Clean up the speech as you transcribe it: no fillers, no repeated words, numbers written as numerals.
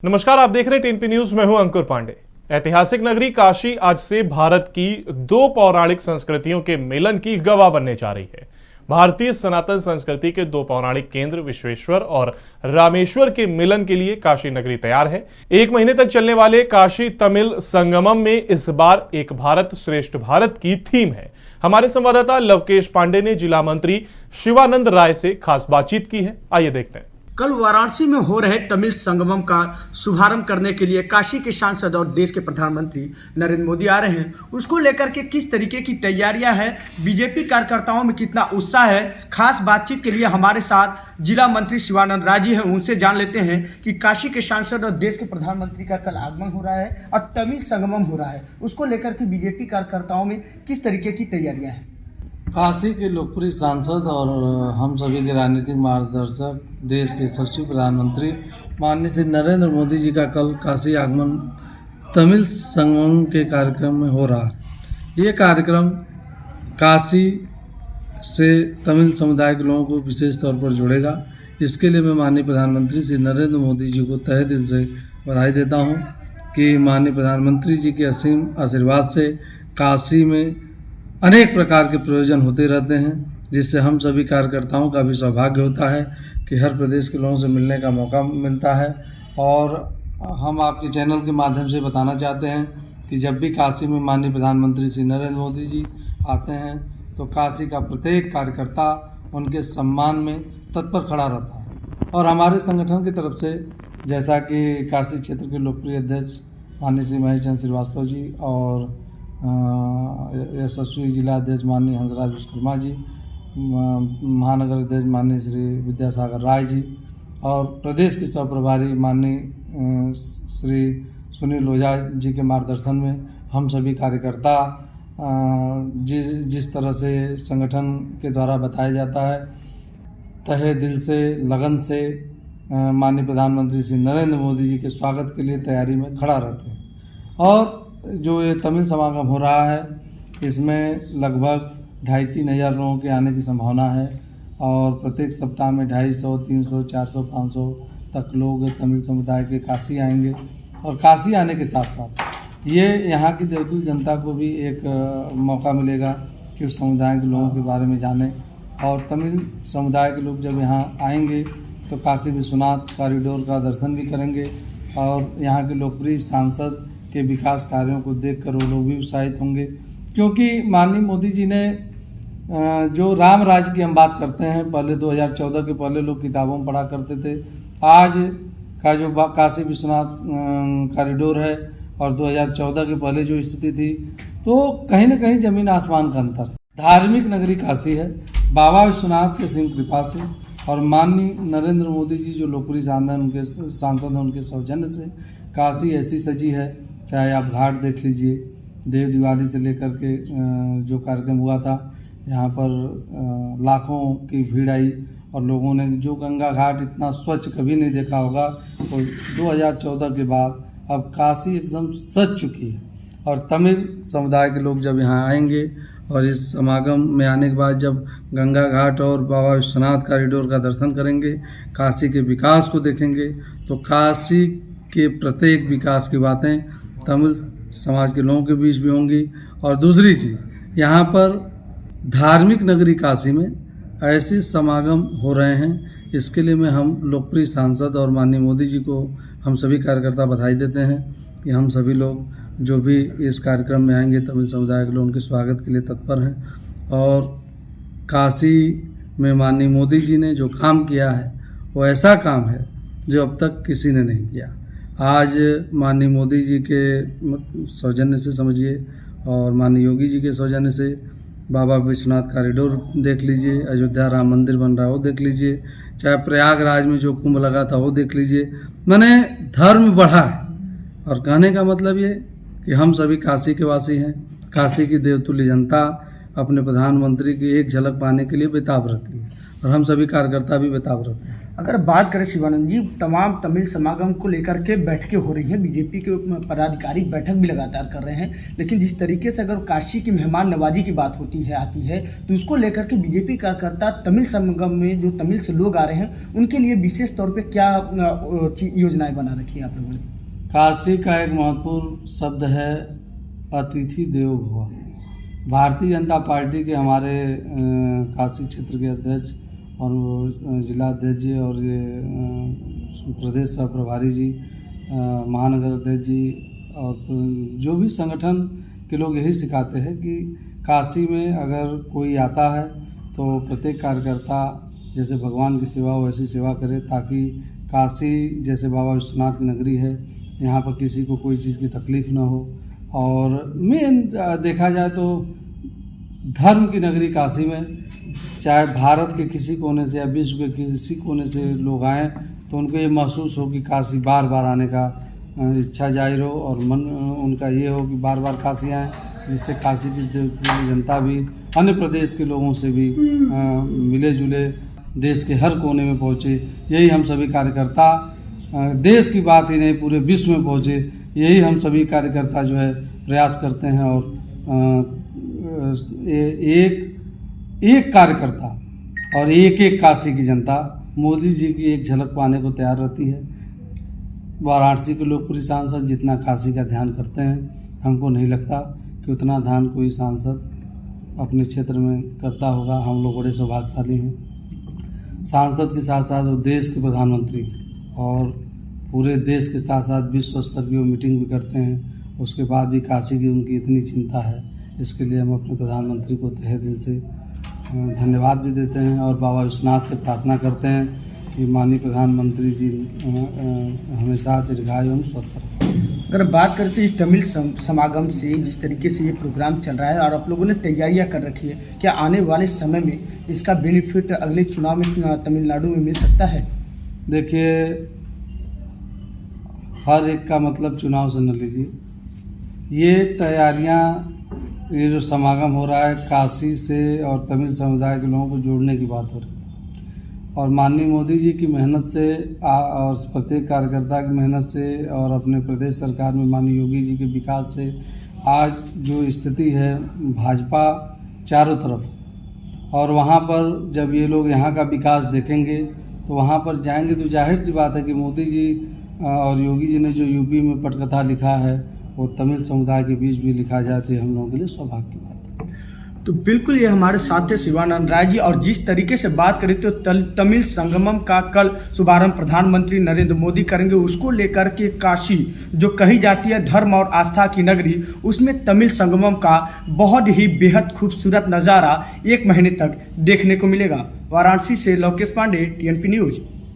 नमस्कार, आप देख रहे हैं टीएनपी न्यूज। मैं हूं अंकुर पांडे। ऐतिहासिक नगरी काशी आज से भारत की दो पौराणिक संस्कृतियों के मिलन की गवाह बनने जा रही है। भारतीय सनातन संस्कृति के दो पौराणिक केंद्र विश्वेश्वर और रामेश्वर के मिलन के लिए काशी नगरी तैयार है। एक महीने तक चलने वाले काशी तमिल संगमम में इस बार एक भारत श्रेष्ठ भारत की थीम है। हमारे संवाददाता लवकेश पांडे ने जिला मंत्री शिवानंद राय से खास बातचीत की है। आइए देखते हैं। कल वाराणसी में हो रहे तमिल संगमम का शुभारंभ करने के लिए काशी के सांसद और देश के प्रधानमंत्री नरेंद्र मोदी आ रहे हैं। उसको लेकर के किस तरीके की तैयारियां हैं, बीजेपी कार्यकर्ताओं में कितना उत्साह है, खास बातचीत के लिए हमारे साथ जिला मंत्री शिवानंद राय जी हैं। उनसे जान लेते हैं कि काशी के सांसद और देश के प्रधानमंत्री का कल आगमन हो रहा है और तमिल संगमम हो रहा है, उसको लेकर के बीजेपी कार्यकर्ताओं में किस तरीके की तैयारियाँ हैं। काशी के लोकप्रिय सांसद और हम सभी के राजनीतिक मार्गदर्शक, देश के यशस्वी प्रधानमंत्री माननीय श्री नरेंद्र मोदी जी का कल काशी आगमन तमिल संगमम के कार्यक्रम में हो रहा है। ये कार्यक्रम काशी से तमिल समुदाय के लोगों को विशेष तौर पर जोड़ेगा। इसके लिए मैं माननीय प्रधानमंत्री श्री नरेंद्र मोदी जी को तहे दिल से बधाई देता हूँ कि माननीय प्रधानमंत्री जी के असीम आशीर्वाद से काशी में अनेक प्रकार के प्रयोजन होते रहते हैं, जिससे हम सभी कार्यकर्ताओं का भी सौभाग्य होता है कि हर प्रदेश के लोगों से मिलने का मौका मिलता है। और हम आपके चैनल के माध्यम से बताना चाहते हैं कि जब भी काशी में माननीय प्रधानमंत्री श्री नरेंद्र मोदी जी आते हैं तो काशी का प्रत्येक कार्यकर्ता उनके सम्मान में तत्पर खड़ा रहता है। और हमारे संगठन की तरफ से, जैसा कि काशी क्षेत्र के लोकप्रिय अध्यक्ष माननीय श्री महेश चंद्र श्रीवास्तव जी और यशस्वी जिला अध्यक्ष माननीय हंसराज विश्वकर्मा जी, महानगर अध्यक्ष माननीय श्री विद्यासागर राय जी और प्रदेश के सह प्रभारी माननीय श्री सुनील ओझा जी के मार्गदर्शन में हम सभी कार्यकर्ता जिस तरह से संगठन के द्वारा बताया जाता है, तहे दिल से, लगन से माननीय प्रधानमंत्री श्री नरेंद्र मोदी जी के स्वागत के लिए तैयारी में खड़ा रहते हैं। और जो ये तमिल समागम हो रहा है, इसमें लगभग 2,500-3 हज़ार लोगों के आने की संभावना है और प्रत्येक सप्ताह में 250, 300, 400, 500 तक लोग तमिल समुदाय के काशी आएंगे। और काशी आने के साथ साथ ये यहाँ की देवतुल जनता को भी एक मौका मिलेगा कि उस समुदाय के लोगों के बारे में जानें। और तमिल समुदाय के लोग जब यहाँ आएंगे तो काशी विश्वनाथ कॉरिडोर का दर्शन भी करेंगे और यहाँ के लोकप्रिय सांसद के विकास कार्यों को देखकर वो लोग भी उत्साहित होंगे, क्योंकि माननीय मोदी जी ने जो राम राज्य की हम बात करते हैं, पहले 2014 के पहले लोग किताबों में पढ़ा करते थे। आज का जो काशी विश्वनाथ कॉरिडोर है और 2014 के पहले जो स्थिति थी, तो कहीं ना कहीं जमीन आसमान का अंतर। धार्मिक नगरी काशी है। बाबा विश्वनाथ के सिंह कृपा से और माननीय नरेंद्र मोदी जी जो लोकप्रिय सांसद हैं, उनके सौजन्य से काशी ऐसी सजी है। चाहे आप घाट देख लीजिए, देव दिवाली से लेकर के जो कार्यक्रम हुआ था, यहाँ पर लाखों की भीड़ आई और लोगों ने जो गंगा घाट इतना स्वच्छ कभी नहीं देखा होगा। तो 2014 के बाद अब काशी एकदम सज चुकी है। और तमिल समुदाय के लोग जब यहाँ आएंगे और इस समागम में आने के बाद जब गंगा घाट और बाबा विश्वनाथ कॉरिडोर का दर्शन करेंगे, काशी के विकास को देखेंगे, तो काशी के प्रत्येक विकास की बातें तमिल समाज के लोगों के बीच भी होंगी। और दूसरी चीज़, यहाँ पर धार्मिक नगरी काशी में ऐसे समागम हो रहे हैं, इसके लिए मैं हम लोकप्रिय सांसद और माननीय मोदी जी को हम सभी कार्यकर्ता बधाई देते हैं कि हम सभी लोग जो भी इस कार्यक्रम में आएंगे तमिल समुदाय के लोग उनके स्वागत के लिए तत्पर हैं। और काशी में माननीय मोदी जी ने जो काम किया है वो ऐसा काम है जो अब तक किसी ने नहीं किया। आज माननीय मोदी जी के सौजन्य से समझिए और माननीय योगी जी के सौजन्य से बाबा विश्वनाथ कॉरिडोर देख लीजिए, अयोध्या राम मंदिर बन रहा है वो देख लीजिए, चाहे प्रयागराज में जो कुंभ लगा था वो देख लीजिए। मैंने धर्म बढ़ा है। और कहने का मतलब ये कि हम सभी काशी के वासी हैं। काशी की देवतुल्य जनता अपने प्रधानमंत्री की एक झलक पाने के लिए बेताब रहती है और हम सभी कार्यकर्ता भी बेताब रहते हैं। अगर बात करें शिवानंद जी, तमाम तमिल समागम को लेकर के बैठकें हो रही हैं, बीजेपी के पदाधिकारी बैठक भी लगातार कर रहे हैं, लेकिन जिस तरीके से अगर काशी की मेहमान नवाजी की बात आती है तो उसको लेकर के बीजेपी कार्यकर्ता तमिल संगम में जो तमिल से लोग आ रहे हैं उनके लिए विशेष तौर पे क्या योजनाएं बना रखी है आप लोगों ने? काशी का एक महत्वपूर्ण शब्द है अतिथि देवो भव। भारतीय जनता पार्टी के हमारे काशी क्षेत्र के अध्यक्ष और जिला अध्यक्ष जी और ये प्रदेश सह प्रभारी जी, महानगर अध्यक्ष जी और जो भी संगठन के लोग यही सिखाते हैं कि काशी में अगर कोई आता है तो प्रत्येक कार्यकर्ता जैसे भगवान की सेवा हो वैसी सेवा करे, ताकि काशी जैसे बाबा विश्वनाथ की नगरी है, यहाँ पर किसी को कोई चीज़ की तकलीफ़ ना हो। और मेन देखा जाए तो धर्म की नगरी काशी में, चाहे भारत के किसी कोने से या विश्व के किसी कोने से लोग आएँ तो उनको ये महसूस हो कि काशी बार बार आने का इच्छा जाहिर हो और मन उनका ये हो कि बार बार काशी आएँ, जिससे काशी की जनता भी अन्य प्रदेश के लोगों से भी मिले जुले देश के हर कोने में पहुँचे। यही हम सभी कार्यकर्ता, देश की बात ही नहीं पूरे विश्व में पहुँचे, यही हम सभी कार्यकर्ता जो है प्रयास करते हैं। और एक कार्यकर्ता और एक काशी की जनता मोदी जी की एक झलक पाने को तैयार रहती है। वाराणसी के लोकप्रिय सांसद जितना काशी का ध्यान करते हैं, हमको नहीं लगता कि उतना ध्यान कोई सांसद अपने क्षेत्र में करता होगा। हम लोग बड़े सौभाग्यशाली हैं। सांसद के साथ साथ वो देश के प्रधानमंत्री और पूरे देश के साथ साथ विश्व स्तर की वो मीटिंग भी करते हैं, उसके बाद भी काशी की उनकी इतनी चिंता है। इसके लिए हम अपने प्रधानमंत्री को तहे दिल से धन्यवाद भी देते हैं और बाबा विश्वनाथ से प्रार्थना करते हैं कि माननीय प्रधानमंत्री जी हमेशा दीर्घायु एवं स्वस्थ रहें। अगर बात करते हैं तमिल समागम से, जिस तरीके से ये प्रोग्राम चल रहा है और आप लोगों ने तैयारियां कर रखी है, क्या आने वाले समय में इसका बेनिफिट अगले चुनाव में तमिलनाडु में मिल सकता है? देखिए, हर एक का मतलब चुनाव से न लीजिए। ये तैयारियां, ये जो समागम हो रहा है काशी से और तमिल समुदाय के लोगों को जोड़ने की बात हो रही है और माननीय मोदी जी की मेहनत से और प्रत्येक कार्यकर्ता की मेहनत से और अपने प्रदेश सरकार में माननीय योगी जी के विकास से आज जो स्थिति है भाजपा चारों तरफ, और वहाँ पर जब ये लोग यहाँ का विकास देखेंगे तो वहाँ पर जाएंगे तो जाहिर सी बात है कि मोदी जी और योगी जी ने जो यूपी में पटकथा लिखा है वो तमिल समुदाय के बीच भी लिखा जाए तो हम लोगों के लिए सौभाग्य की बात है। तो बिल्कुल ये हमारे साथ थे शिवानंद राय जी। और जिस तरीके से बात करें तो तमिल संगमम का कल शुभारंभ प्रधानमंत्री नरेंद्र मोदी करेंगे, उसको लेकर के काशी जो कही जाती है धर्म और आस्था की नगरी, उसमें तमिल संगमम का बहुत ही बेहद खूबसूरत नज़ारा 1 महीने तक देखने को मिलेगा। वाराणसी से लोकेश पांडे, TNP न्यूज़।